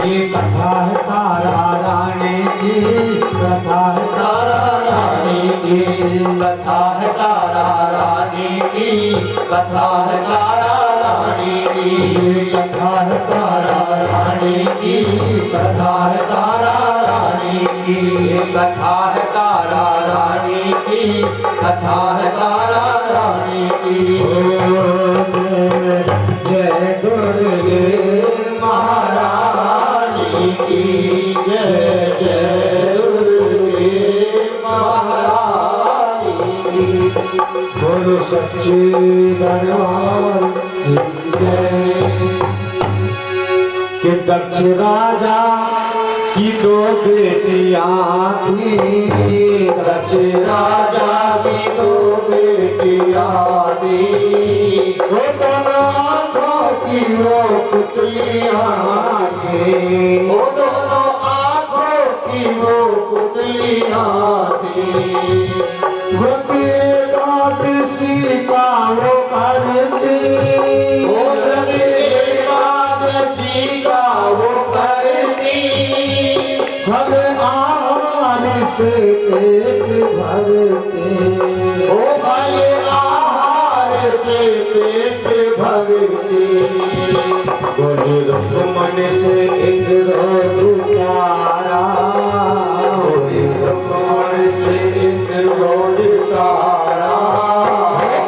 ये कथा है तारा रानी की, कथा है तारा रानी की, कथा है तारा रानी की, कथा है तारा रानी की, कथा है तारा रानी की, कथा है तारा रानी की, कथा है तारा रानी की, कथा है तारा रानी की। जय दुर्गे महारानी की जय, जय दुर्गे महारानी की। बोलो सच्चे दरबार की जय। कि दक्ष राजा की दो बेटियां थी, दक्ष राजा की दो बेटियां थी, वो दोनों आंखों की वो पुतलियां थी, वो दोनों आंखों की वो पुतलियां थी। व्रत एकादशी का वो करती, वो व्रत एकादशी का वो करती, फल आहार से पेट भरते, वो फल आहार से पेट भरती। बोले रुक्मन से एक रोज प्यारा, बोले रुक्मन से एक रोज तारा,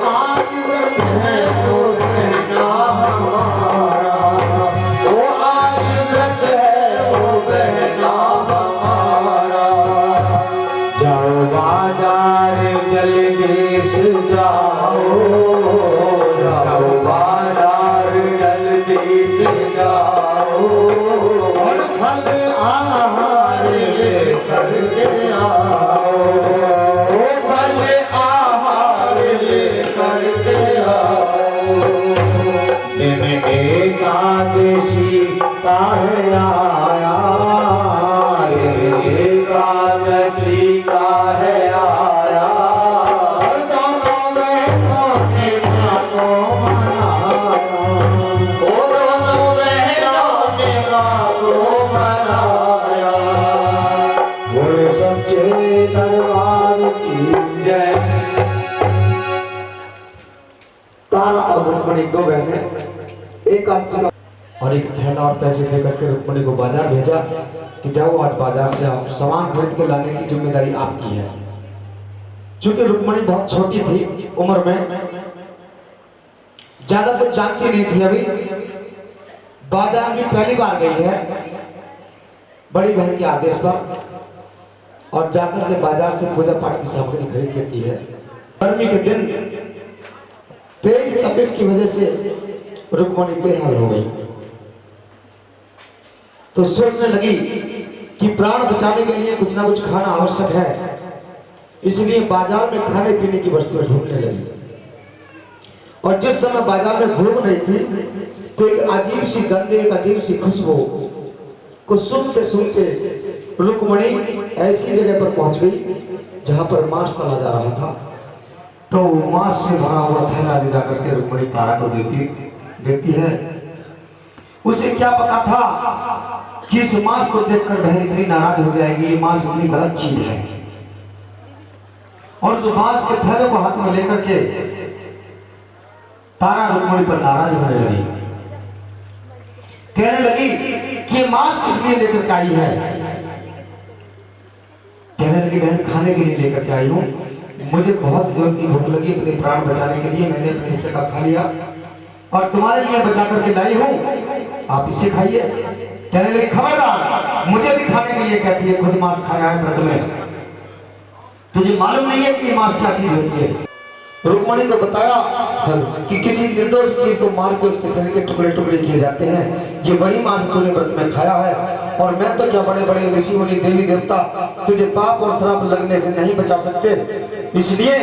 आज व्रत है वो बहना हमारा, वो आज व्रत है वो बहना हमारा। जाओ बाजार जल्दी से जाओ, जाओ बाजार जल्दी से जाओ, और फल आहार लेकर के आओ, वो फल आहार लेकर के आओ। दिन एकादशी का है आया, एकादशी का है आया, और दोनों बहनों ने मानो मनाया, वो दोनों बहनों ने मानो मनाया। बोले सच्चे दरबार की जय। तारा और रुक्मणी दो बहनें एक आदमी का और एक थैला और पैसे देकर के रुक्मणी को बाजार भेजा कि जाओ आज बाजार से आप सामान खरीद के लाने की जिम्मेदारी आपकी है। क्योंकि रुक्मणी बहुत छोटी थी उम्र में, ज्यादा कुछ जानती नहीं थी, अभी बाजार में पहली बार गई है बड़ी बहन के आदेश पर, और जाकर के बाजार से पूजा पाठ की सामग्री खरीद लेती है। गर्मी के दिन तेज तपिश की वजह से रुक्मणी बेहाल हो गई, तो सोचने लगी कि प्राण बचाने के लिए कुछ ना कुछ खाना आवश्यक है, इसलिए बाजार में खाने पीने की वस्तुएं ढूंढने लगी। और जिस समय बाजार में घूम रही थी तो एक अजीब सी गंध, एक अजीब सी खुशबू को सूंघते सूंघते रुक्मणी ऐसी जगह पर पहुंच गई जहां पर मांस तला जा रहा था। तो मांस से भरा हुआ थैला ले जाकर के रुक्मणी तारा को देती है। उसे क्या पता था कि इस मांस को देखकर बहन इतनी नाराज हो जाएगी, ये मांस इतनी गलत चीज है। और जो मांस के थैले को हाथ में लेकर के तारा रुक्मणी पर नाराज होने लगी, कहने लगी कि ये मांस किस लिए लेकर के आई है। कहने लगी बहन खाने के लिए लेकर के आई हूं, मुझे बहुत जोर की भूख लगी, अपने प्राण बचाने के लिए मैंने अपने हिस्से का खा लिया और तुम्हारे लिए बचा करके लाई हूं, आप इसे खाइए। कहने लगे खबरदार, मुझे भी खाने के लिए कहती है, खुद मांस खाया है व्रत में, तुझे मालूम नहीं है कि ये मांस क्या चीज होती है। रुक्मणी को बताया कि किसी निर्दोष जीव को मार के उसके शरीर के टुकड़े टुकड़े किए जाते हैं, ये वही मांस तूने व्रत में खाया है, और मैं तो क्या बड़े बड़े ऋषि मुनि देवी देवता तुझे पाप और श्राप लगने से नहीं बचा सकते, इसलिए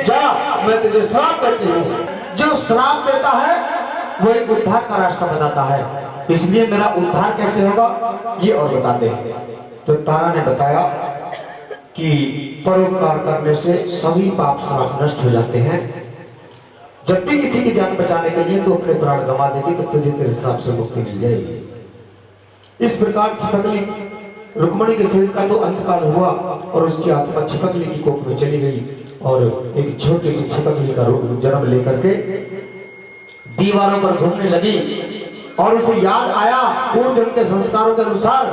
जा मैं तुझे श्राप देती हूँ। जो श्राप देता है वही उद्धार का रास्ता बताता है, इसलिए मेरा उद्धार कैसे होगा ये और बताते हैं। तो तारा ने बताया कि परोपकार करने से सभी पाप श्राप नष्ट हो जाते हैं, जब भी किसी की जान बचाने के लिए तो अपने प्राण गंवा देगी तो तुझे तेरे श्राप से मुक्ति मिल जाएगी। इस प्रकार छिपकली रुक्मणी के शरीर का तो अंतकाल हुआ और उसकी आत्मा छिपकली की कोख में चली गई और एक छोटी सी छिपकली का जन्म लेकर के दीवारों पर घूमने लगी और उसे याद आया पूर्व जन्म के संस्कारों के अनुसार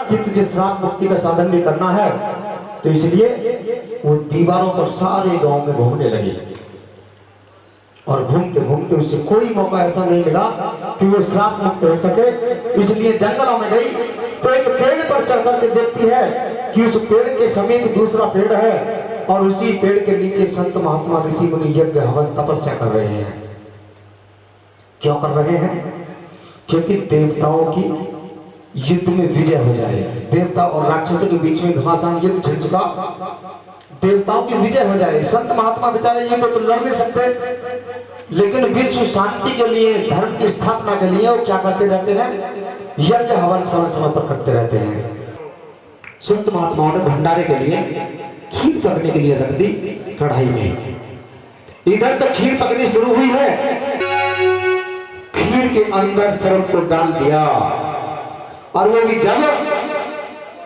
कि तुझे श्राप मुक्ति का साधन भी करना है। तो इसलिए वो दीवारों पर सारे गांव में घूमने लगी और घूमते घूमते उसे कोई मौका ऐसा नहीं मिला कि वो श्राप मुक्त हो सके। इसलिए जंगलों में गई तो एक पेड़ पर चढ़ करके देखती है कि उस पेड़ के समीप दूसरा पेड़ है और उसी पेड़ के नीचे संत महात्मा ऋषि मुनि यज्ञ हवन तपस्या कर रहे हैं। क्यों कर रहे हैं? क्योंकि देवताओं की युद्ध में विजय हो जाए। देवता और राक्षसों के बीच में घमासान युद्ध छिड़ चुका, देवताओं की विजय हो जाए। संत महात्मा बेचारे ये तो लड़ नहीं सकते, लेकिन विश्व शांति के लिए, धर्म की स्थापना के लिए वो क्या करते रहते हैं? यज्ञ हवन समय समय पर करते रहते हैं। संत महात्माओं ने भंडारे के लिए खीर पकने के लिए रख दी कढ़ाई में। इधर तो खीर पकनी शुरू हुई है, खीर के अंदर सर्प को डाल दिया और वो भी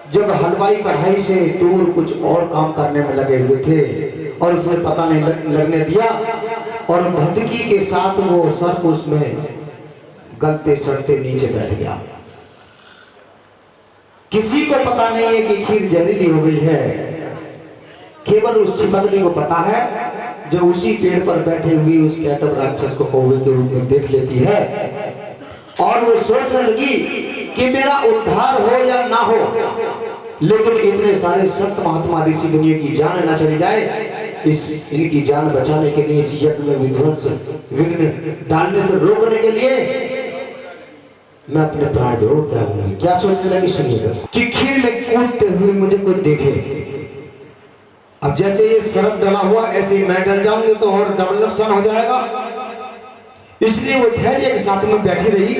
जब हलवाई कढ़ाई से दूर कुछ और काम करने में लगे हुए थे और उसमें पता नहीं लगने दिया और भदकी के साथ वो सर्प उसमें गलते सड़ते नीचे बैठ गया। किसी को पता नहीं है कि खीर जहरीली हो गई है, केवल उस छिपकली को पता है जो उसी पेड़ पर बैठे हुए उस कैटब राक्षस को कौवे के रूप में देख लेती है और वो सोचने लगी कि मेरा उद्धार हो या ना हो, लेकिन इतने सारे संत महात्मा ऋषि मुनियों की जान ना चली जाए, इनकी जान बचाने के लिए, इस यज्ञ में विध्वंस विघ्न डालने से रोकने के लिए मैं अपने प्राण जरूर त्यागूंगी। क्या सोचने लगी सुनिएगा कि खीर में कूदते हुए मुझे कोई देखे, अब जैसे ये सर्प डला हुआ ऐसे ही मैं डल जाऊंगी तो और डबल नुकसान हो जाएगा। इसलिए वो धैर्य के साथ में बैठी रही।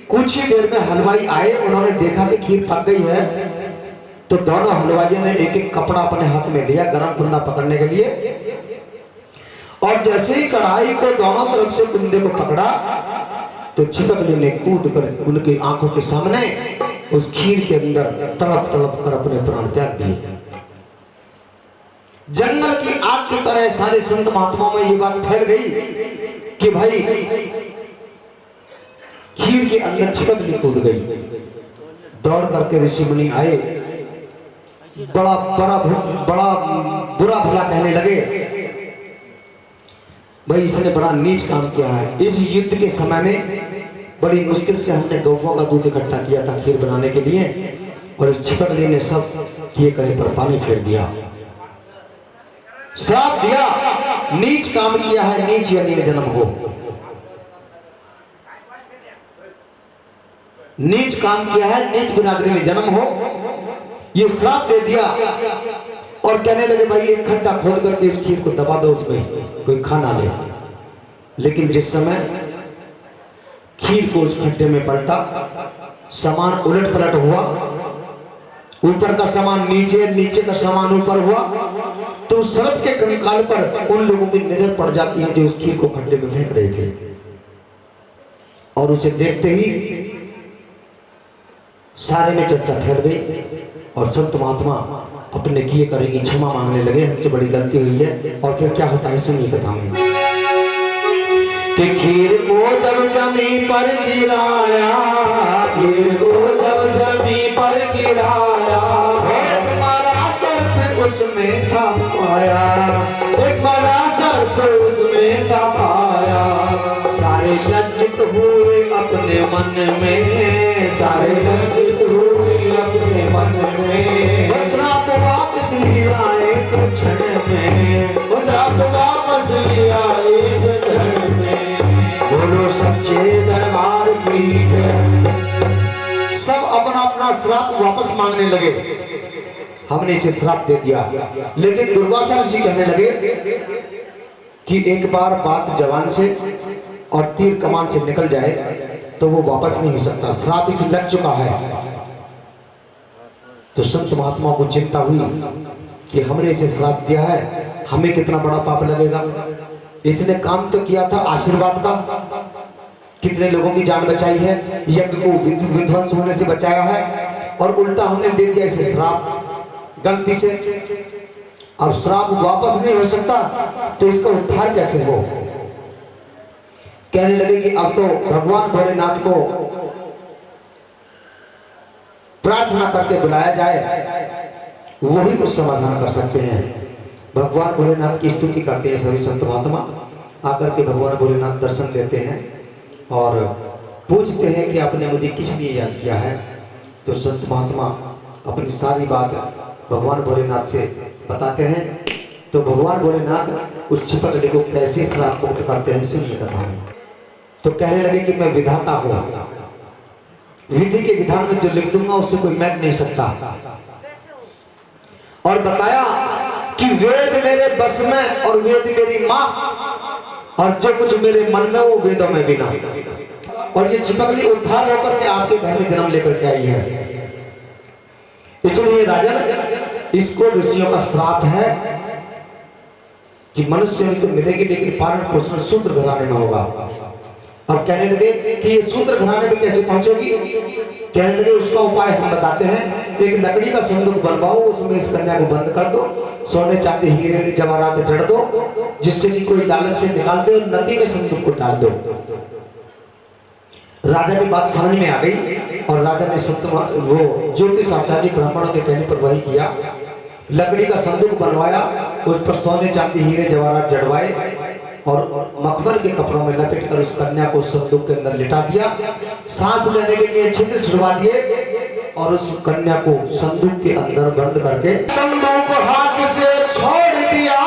कुछ ही देर में हलवाई आए, उन्होंने देखा कि खीर पक गई है तो दोनों हलवाइयों ने एक एक कपड़ा अपने हाथ में लिया गरम कुंदा पकड़ने के लिए और जैसे ही कढ़ाई को दोनों तरफ से कुंदे को पकड़ा तो छिपकली ने कूद कर उनकी आंखों के सामने उस खीर के अंदर तड़प तड़प कर अपने प्राण त्याग दिए। जंगल की आग की तरह सारे संत महात्माओं में ये बात फैल गई कि भाई खीर के अंदर छिपकली कूद गई। दौड़ करके ऋषि मुनि आए, बड़ा बुरा भला कहने लगे, भाई इसने बड़ा नीच काम किया है। इस युद्ध के समय में बड़ी मुश्किल से हमने गौओं का दूध इकट्ठा किया था खीर बनाने के लिए और इस छिपकली ने सब किए करे पर पानी फेर दिया, श्राप दिया, नीच काम किया है, नीच यदि में जन्म हो, नीच काम किया है, नीच बिरादरी में जन्म हो, ये श्राप दे दिया। और कहने लगे भाई एक खड्डा खोद करके इस खीर को दबा दो, उसमें कोई खाना ले। लेकिन जिस समय खीर को उस खड्डे में पलटा, सामान उलट पलट हुआ, ऊपर का सामान नीचे, नीचे का सामान ऊपर हुआ, तो सर्प के कंकाल पर उन लोगों की नजर पड़ जाती है जो उस खीर को खड्डे में फेंक रहे थे और उसे देखते ही सारे में चर्चा फैल गई और संत महात्मा अपने किए करेगी क्षमा मांगने लगे, हमसे बड़ी गलती हुई है। और फिर क्या होता है सुनिए कथा में कि खीर को जब जमी पर गिराया, खीर को जब जमी पर गिराया, एक बड़ा सर्प उसमें था पाया, एक बड़ा सर्प उसमें था पाया। सारे लज्जित हुए अपने मन में, सारे लज्जित हुए अपने मन में, श्राप वापस ले आए तो क्षण में, श्राप वापस ले आए तो क्षण में। बोलो सच्चे दरबार की सब अपना अपना श्राप वापस मांगने लगे। हमने इसे श्राप दे दिया, लेकिन दुर्वासा ऋषि कहने लगे कि एक बार बात जवान से और तीर कमान से निकल जाए तो वो वापस नहीं हो सकता, श्राप इसे लग चुका है। तो संत महात्मा को चिंता हुई कि हमने इसे श्राप दिया है, हमें कितना बड़ा पाप लगेगा। इसने काम तो किया था आशीर्वाद का कितने लोगों की जान बचाई है, यज्ञ को विध्वंस होने से बचाया है, और उल्टा हमने दे दिया इसे श्राप गलती से। अब श्राप वापस नहीं हो सकता तो इसका उद्धार कैसे हो? कहने लगे कि अब तो भगवान भोलेनाथ को प्रार्थना करके बुलाया जाए, वही कुछ समाधान कर सकते हैं। भगवान भोलेनाथ की स्तुति करते हैं सभी संत महात्मा, आकर के भगवान भोलेनाथ दर्शन देते हैं और पूछते हैं कि आपने मुझे किस लिए याद किया है। तो संत महात्मा अपनी सारी बात भगवान भोलेनाथ से बताते हैं। तो भगवान भोलेनाथ उस छिपकली को कैसे श्राप मुक्त करते हैं, सुनिए कथा में। तो कहने लगे कि मैं विधाता हूं, विधि के विधान में जो लिख दूंगा उससे कोई मिट नहीं सकता। और बताया कि वेद मेरे बस में और वेद मेरी मां, और जो कुछ मेरे मन में वो वेदों में भी ना। और ये छिपकली उद्धार होकर के आपके घर में जन्म लेकर के आई है। इसलिए राजन, इसको ऋषियों का श्राप है कि मनुष्य में तो मिलेगी लेकिन पालन पोषण शूद्र घराने में होगा। अब कहने लगे कि ये शूद्र घराने में कैसे पहुंचेगी? कहने लगे उसका उपाय हम बताते हैं। एक लकड़ी का संदूक बनवाओ, उसमें इस कन्या को बंद कर दो, सोने चांदी हीरे जवाहरात जड़ दो, जिससे कि कोई लालच से निकाल दे, और नदी में संदूक को डाल दो। राजा की बात समझ में आ गई और राजा ने वो ज्योतिष आचार्य ब्राह्मणों के कहने पर वही किया। लकड़ी का संदूक बनवाया, उस पर सोने चांदी हीरे जवाहरात जड़वाए और मखमल के कपड़ों में लपेट कर उस कन्या को संदूक के अंदर लिटा दिया। सांस लेने के लिए छिद्र छुड़वा दिए और उस कन्या को संदूक के अंदर बंद करके संदूक हाथ से छोड़ दिया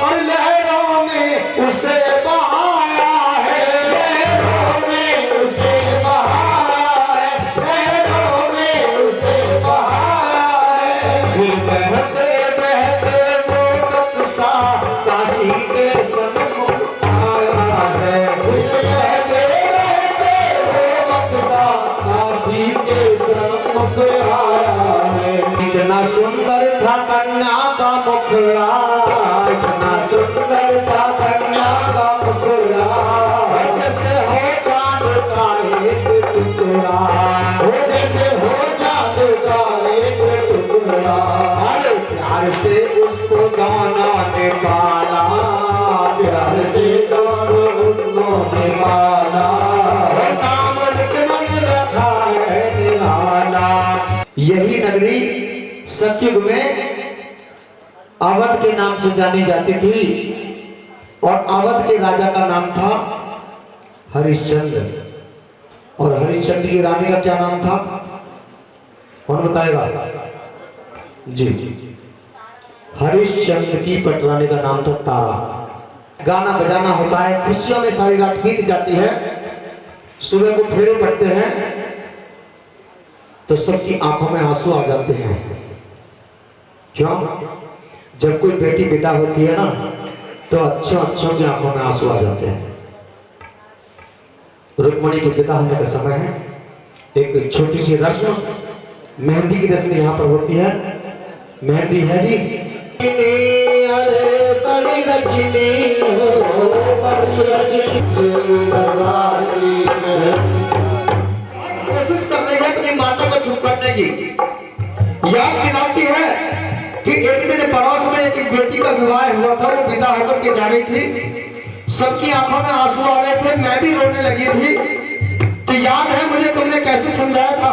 और लहरों में उसे बहाया है, लहरों में उसे बहाया है, लहरों में उसे बहाया है। फिर बहते बहते वो बक्सा काशी के सन्मुख आया है, फिर बहते बहते वो बक्सा काशी के सन्मुख आया है। इतना सुंदर था कन्या का मुखड़ा, इतना सुंदर था कन्या का मुखड़ा, जैसे हो चांद का एक टुकड़ा, जैसे हो चांद का एक टुकड़ा। अरे प्यार से उसको दाना ने पाला, प्यार से दोनों ने पाला, नाम रुकमन रखा है निराला। यही नगरी सतयुग में अवध के नाम से जानी जाती थी और अवध के राजा का नाम था हरिश्चंद्र। और हरिश्चंद्र की रानी का क्या नाम था, कौन बताएगा? जी, हरिश्चंद्र की पटरानी का नाम था तारा। गाना बजाना होता है, खुशियों में सारी रात बीत जाती है, सुबह को फेरे पड़ते हैं तो सबकी आंखों में आंसू आ जाते हैं। क्यों? जब कोई बेटी विदा होती है ना तो अच्छों की आंखों में आंसू आ जाते हैं। रुक्मणी की विदा होने का समय है। एक छोटी सी रस्म, मेहंदी की रस्म यहाँ पर होती है। मेहंदी है जी, अरे बड़ी रजनी हो, बड़ी रजनी कोशिश कर रही है अपनी माता को चुप करने की। याद दिलाती है कि एक दिन पड़ोस में एक बेटी का विवाह हुआ था, वो विदा होकर के जा रही थी, सबकी आंखों में आंसू आ रहे थे, मैं भी रोने लगी थी। तो याद है मुझे तुमने कैसे समझाया था?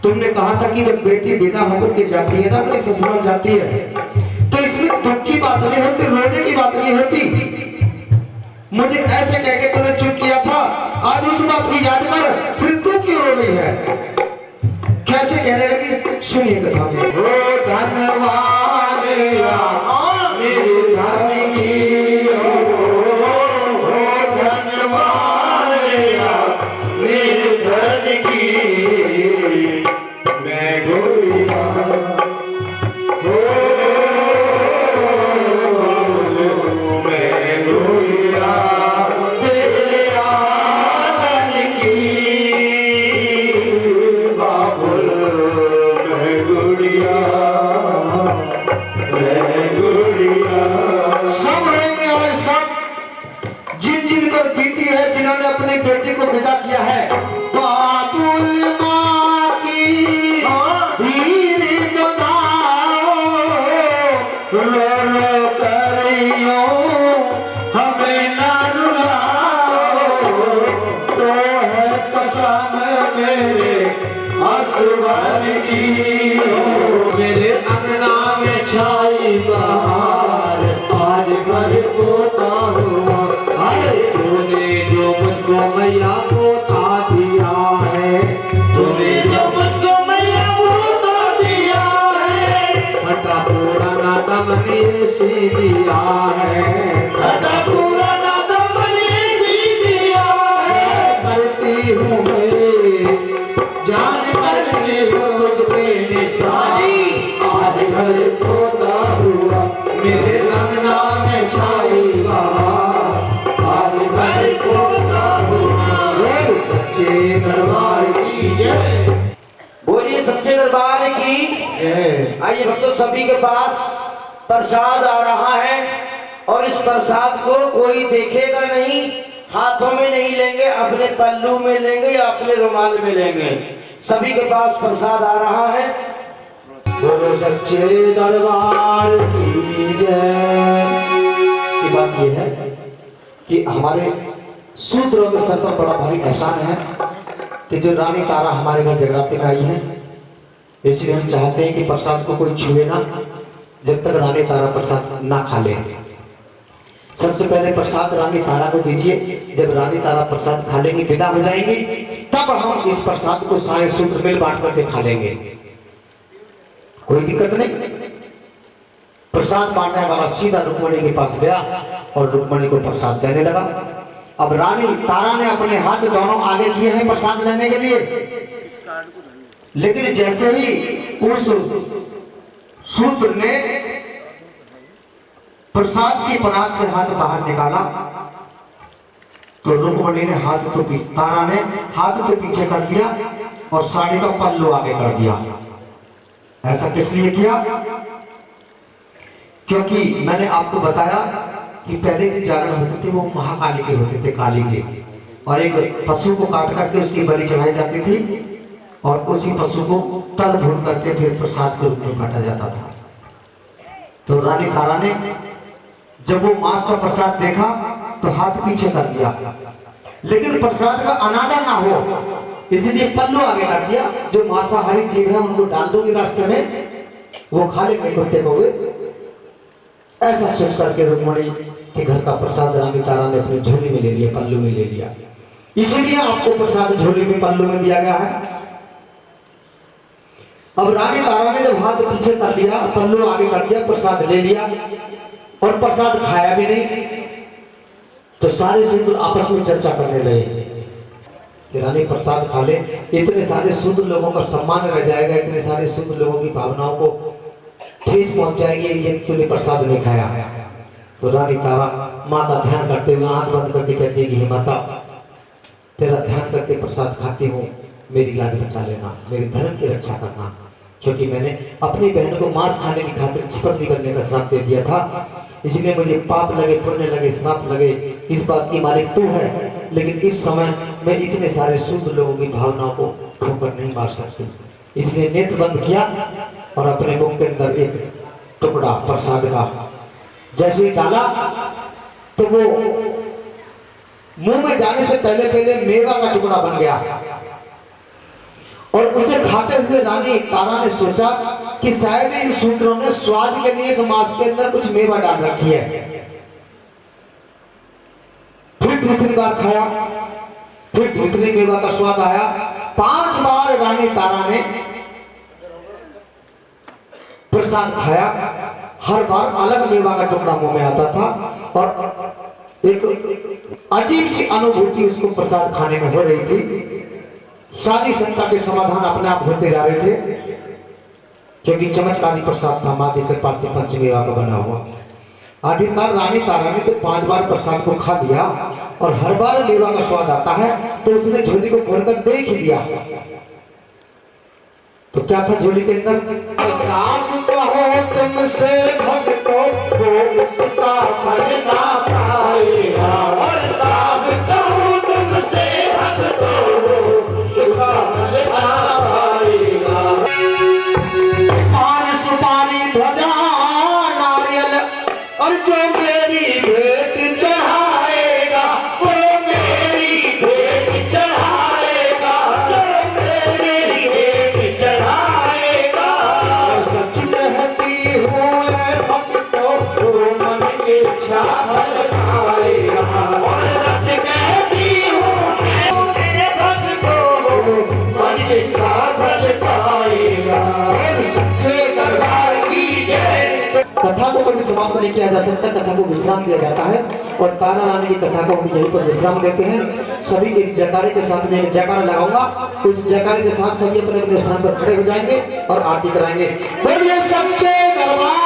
तुमने कहा था कि जब बेटी विदा होकर के जाती है ना, अपने ससुराल जाती है, तो इसमें दुख की बात नहीं होती, रोने की बात नहीं होती। मुझे ऐसे कह के तुमने चुप किया था, आज उस बात की याद कर फिर तू क्यों रो रही है? कैसे कहने लगी, सुनिए कथा में। ओ धनवान मेरे धन की, ओ धनवान मेरे धन की, मैं गोरिया मैं गोरिया तेरा धन की, बाबुल मैं गुड़िया आसमान की मेरे अंगना में छाई बहार आज घर पोता हुआ अरे तूने जो मुझको मैया पोता दिया है तूने जो मुझको मैया पोता दिया है फटा पुराना दमन ऐसे दिया है फटा पुराना दमन ऐसे दिया है करती हूँ मैं जान करती हूँ तुझ पे निशानी आज घर पोता हुआ मेरे अंगना में छाई बहार आज घर पोता हुआ ये सच्चे दरबार की जय बोलिए सच्चे दरबार की आइए भक्तों सभी के पास प्रसाद आ रहा है और इस प्रसाद को कोई देखेगा नहीं हाथों में नहीं लेंगे अपने पल्लू में लेंगे या अपने रुमाल में लेंगे सभी के पास प्रसाद आ रहा है बोलो सच्चे दरबार की जय की बात यह है कि हमारे सूत्रों के स्तर पर बड़ा भारी एहसान है कि जो रानी तारा हमारे घर जगराते में आई है इसलिए हम चाहते हैं कि प्रसाद को कोई छुए ना जब तक रानी तारा प्रसाद ना खा ले सबसे पहले प्रसाद रानी तारा को दीजिए जब रानी तारा प्रसाद खा लेंगी विदा हो जाएंगी तब हम इस प्रसाद को सारे सूत्र मिल बांट करके खा लेंगे कोई दिक्कत नहीं प्रसाद बांटने वाला सीधा रुक्मणी के पास गया और रुक्मणी को प्रसाद देने लगा अब रानी तारा ने अपने हाथ दोनों आगे किए हैं प्रसाद लेने के लिए लेकिन जैसे ही उस सूत्र ने प्रसाद की परात से हाथ बाहर निकाला तो रुक्मणी ने तारा ने हाथ तो पीछे कर दिया और साड़ी का पल्लू आगे कर दिया ऐसा किस लिए किया क्योंकि मैंने आपको बताया कि पहले जो जागरण होते थे वो महाकाली के होते थे काली के और एक पशु को काट करके उसकी बलि चढ़ाई जाती थी और उसी पशु को तल भून करके फिर प्रसाद के रूप में बांटा जाता था तो रानी तारा ने जब वो मांस का प्रसाद देखा तो हाथ पीछे कर दिया लेकिन प्रसाद का अनादर ना हो इसलिए पल्लू आगे कर दिया जो मांसाहारी जीव है उनको डाल दोगे रास्ते में वो खा लेंगे कुत्ते को ऐसा सोच करके रुक्मणी के घर का प्रसाद रानी तारा ने अपनी झोली में ले लिया पल्लू में ले लिया इसलिए आपको प्रसाद झोली में पल्लू में दिया गया है अब रानी तारा ने जब हाथ पीछे कर लिया पल्लू आगे कर दिया प्रसाद ले लिया और प्रसाद खाया भी नहीं तो सारे शूद्र आपस में चर्चा करने लगे कि रानी प्रसाद खा ले इतने सारे शूद्र लोगों का सम्मान रह जाएगा इतने सारे शूद्र लोगों की भावनाओं को ठेस पहुंच जाएगी ये तूने प्रसाद नहीं खाया तो रानी तारा माँ का ध्यान करते हुए आंख बंद करके कहती है कि हे माता तेरा ध्यान करके प्रसाद खाती हूँ मेरी लाज बचा लेना मेरे धर्म की रक्षा करना क्योंकि मैंने अपनी बहन को मांस खाने की खातिर छिपक निकलने का श्राप दे दिया था इसलिए मुझे पाप लगे पुण्य लगे श्राप लगे इस बात की मालिक तू है लेकिन इस समय मैं इतने सारे शूद्र लोगों की भावनाओं को ठोकर नहीं मार सकती इसलिए नेत्र बंद किया और अपने मुख के अंदर एक टुकड़ा प्रसाद का जैसे ही डाला तो वो मुंह में जाने से पहले पहले मेवा का टुकड़ा बन गया और उसे खाते हुए रानी तारा ने सोचा कि शायद इन शूद्रों ने स्वाद के लिए इस मांस के अंदर कुछ मेवा डाल रखी है फिर दूसरी बार खाया फिर दूसरी मेवा का स्वाद आया 5 बार रानी तारा ने प्रसाद खाया हर बार अलग मेवा का टुकड़ा मुंह में आता था और एक अजीब सी अनुभूति उसको प्रसाद खाने में हो रही थी सारी शंका के समाधान अपने आप होते जा रहे थे क्योंकि चमत्कारी प्रसाद था माँ की कृपा से पंचमेवा का बना हुआ आखिरकार रानी तारा ने तो 5 बार प्रसाद को खा लिया और हर बार मेवा का स्वाद आता है तो उसने झोली को खोलकर देख ही लिया तो क्या था झोली के अंदर साफ कहो तुमसे भक्तों को उसका फल ना पाएगा और साफ कहो तुमसे भक्तों उसका फल ना पाएगा पान सुपारी ध्वजा नारियल और जो मेरी भेंट चढ़ाएगा वो मेरी भेंट चढ़ाएगा जो मेरी भेंट कथा को कभी समाप्त नहीं किया जा सकता, कथा को विश्राम दिया जाता है और तारा रानी की कथा को हम यहीं पर विश्राम देते हैं। सभी एक जयकारे के साथ में एक जयकारा लगाऊंगा, उस जयकारे के साथ सभी अपने अपने स्थान पर खड़े हो जाएंगे और आरती कराएंगे। बोलिए सच्चे दरबार